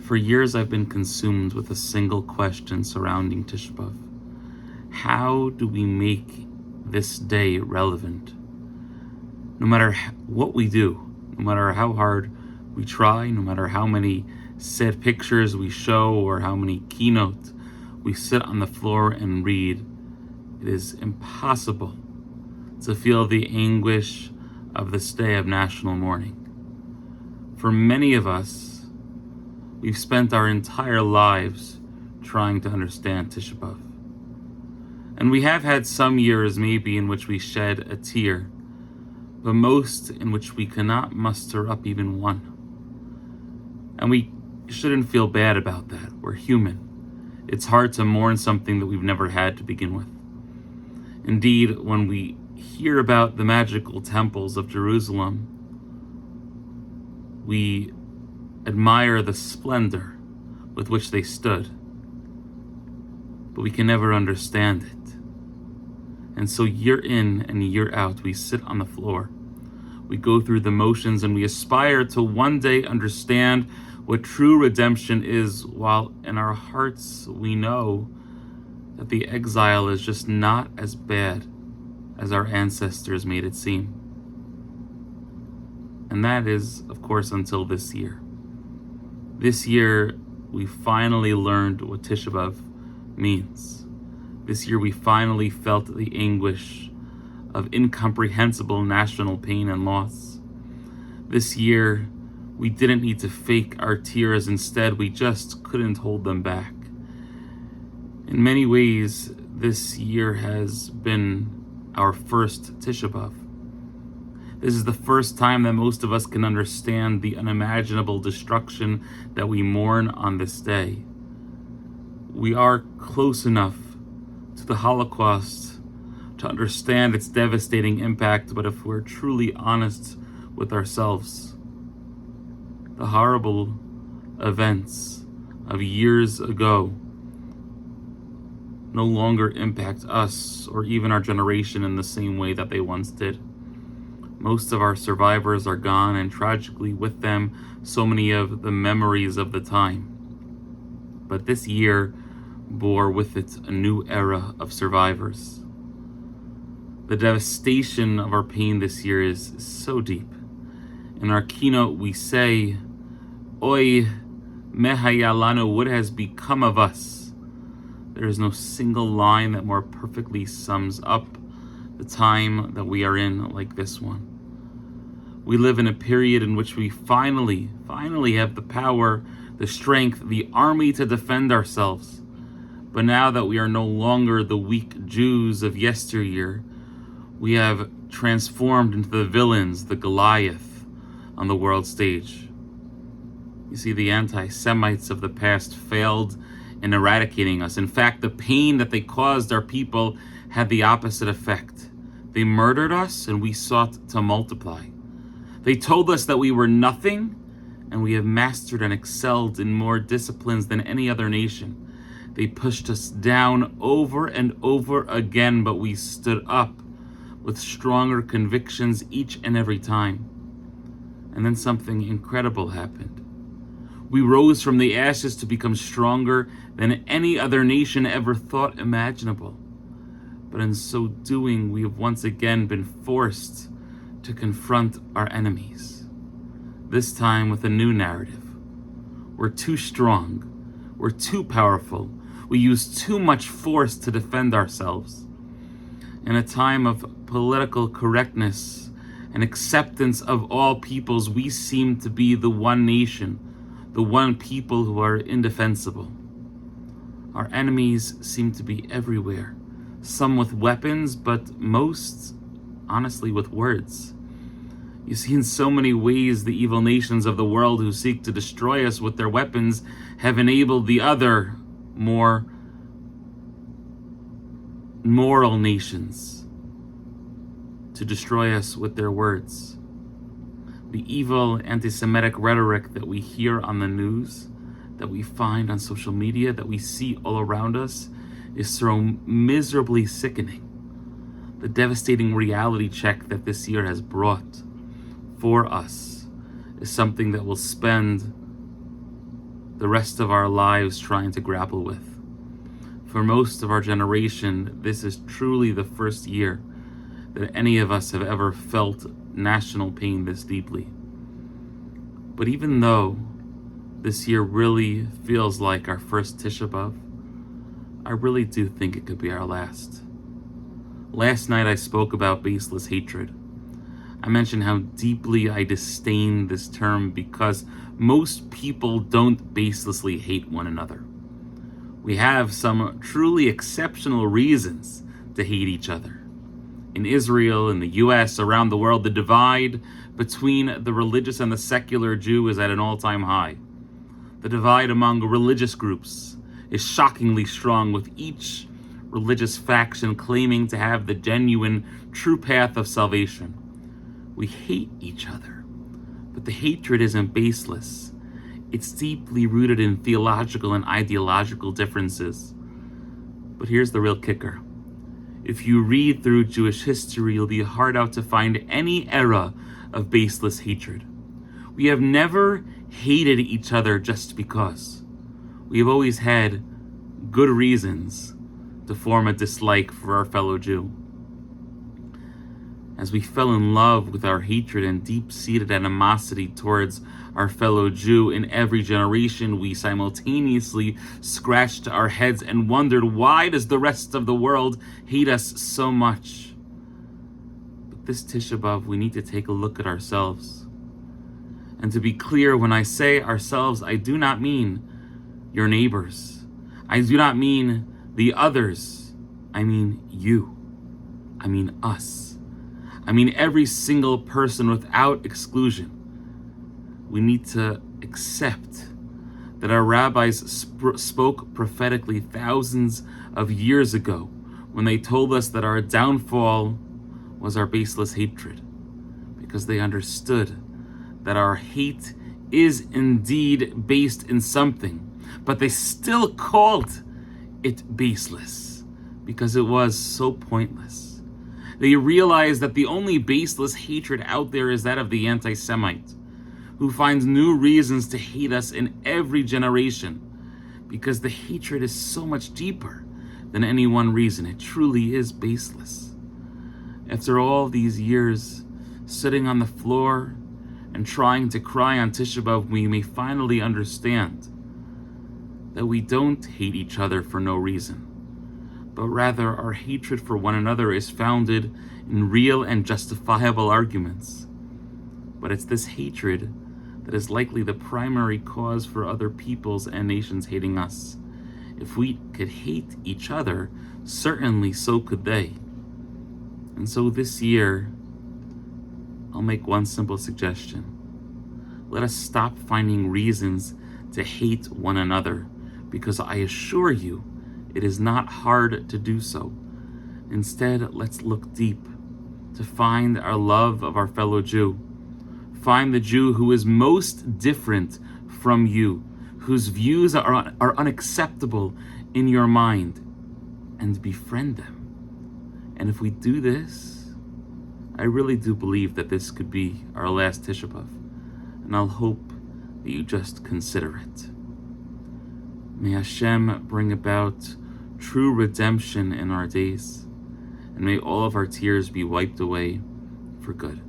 For years I've been consumed with a single question surrounding Tisha B'Av. How do we make this day relevant? No matter what we do, no matter how hard we try, no matter how many set pictures we show or how many keynotes we sit on the floor and read, it is impossible to feel the anguish of this day of national mourning. For many of us, we've spent our entire lives trying to understand Tisha B'Av. And we have had some years maybe in which we shed a tear, but most in which we cannot muster up even one. And we shouldn't feel bad about that. We're human. It's hard to mourn something that we've never had to begin with. Indeed, when we hear about the magical temples of Jerusalem, we admire the splendor with which they stood, but we can never understand it. And so year in and year out, we sit on the floor. We go through the motions and we aspire to one day understand what true redemption is, while in our hearts we know that the exile is just not as bad as our ancestors made it seem. And that is, of course, until this year. This year, we finally learned what Tisha B'Av means. This year, we finally felt the anguish of incomprehensible national pain and loss. This year, we didn't need to fake our tears. Instead, we just couldn't hold them back. In many ways, this year has been our first Tisha B'Av. This is the first time that most of us can understand the unimaginable destruction that we mourn on this day. We are close enough to the Holocaust to understand its devastating impact, but if we're truly honest with ourselves, the horrible events of years ago no longer impact us or even our generation in the same way that they once did. Most of our survivors are gone, and tragically with them, so many of the memories of the time. But this year bore with it a new era of survivors. The devastation of our pain this year is so deep. In our keynote, we say, Oy mehayalanu, what has become of us? There is no single line that more perfectly sums up the time that we are in like this one. We live in a period in which we finally have the power, the strength, the army to defend ourselves. But now that we are no longer the weak Jews of yesteryear, we have transformed into the villains, the Goliath, on the world stage. You see, the anti-Semites of the past failed in eradicating us. In fact, the pain that they caused our people had the opposite effect. They murdered us, and we sought to multiply. They told us that we were nothing, and we have mastered and excelled in more disciplines than any other nation. They pushed us down over and over again, but we stood up with stronger convictions each and every time. And then something incredible happened. We rose from the ashes to become stronger than any other nation ever thought imaginable. But in so doing, we have once again been forced to confront our enemies. This time with a new narrative. We're too strong. We're too powerful. We use too much force to defend ourselves. In a time of political correctness and acceptance of all peoples, we seem to be the one nation, the one people who are indefensible. Our enemies seem to be everywhere, some with weapons, but most, honestly, with words. You see, in so many ways, the evil nations of the world who seek to destroy us with their weapons have enabled the other, more moral nations to destroy us with their words. The evil anti-Semitic rhetoric that we hear on the news, that we find on social media, that we see all around us, is so miserably sickening. The devastating reality check that this year has brought for us is something that will spend the rest of our lives trying to grapple with. For most of our generation, this is truly the first year that any of us have ever felt national pain this deeply. But even though this year really feels like our first Tisha B'Av, I really do think it could be our last. Last night I spoke about baseless hatred. I mentioned how deeply I disdain this term because most people don't baselessly hate one another. We have some truly exceptional reasons to hate each other. In Israel, in the US, around the world, the divide between the religious and the secular Jew is at an all-time high. The divide among religious groups is shockingly strong, with each religious faction claiming to have the genuine, true path of salvation. We hate each other, but the hatred isn't baseless. It's deeply rooted in theological and ideological differences. But here's the real kicker. If you read through Jewish history, you'll be hard out to find any era of baseless hatred. We have never hated each other just because. We have always had good reasons to form a dislike for our fellow Jew. As we fell in love with our hatred and deep-seated animosity towards our fellow Jew in every generation, we simultaneously scratched our heads and wondered, why does the rest of the world hate us so much? But this Tisha B'Av, we need to take a look at ourselves. And to be clear, when I say ourselves, I do not mean your neighbors. I do not mean the others. I mean you. I mean us. I mean every single person without exclusion. We need to accept that our rabbis spoke prophetically thousands of years ago when they told us that our downfall was our baseless hatred, because they understood that our hate is indeed based in something, but they still called it baseless because it was so pointless. They realized that the only baseless hatred out there is that of the anti-Semite, who finds new reasons to hate us in every generation, because the hatred is so much deeper than any one reason. It truly is baseless. After all these years sitting on the floor and trying to cry on Tisha B'Av, we may finally understand that we don't hate each other for no reason, but rather our hatred for one another is founded in real and justifiable arguments. But it's this hatred that is likely the primary cause for other peoples and nations hating us. If we could hate each other, certainly so could they. And so this year, I'll make one simple suggestion. Let us stop finding reasons to hate one another, because I assure you, it is not hard to do so. Instead, let's look deep to find our love of our fellow Jew. Find the Jew who is most different from you, whose views are unacceptable in your mind, and befriend them. And if we do this, I really do believe that this could be our last Tisha B'Av, and I'll hope that you just consider it. May Hashem bring about true redemption in our days, and may all of our tears be wiped away for good.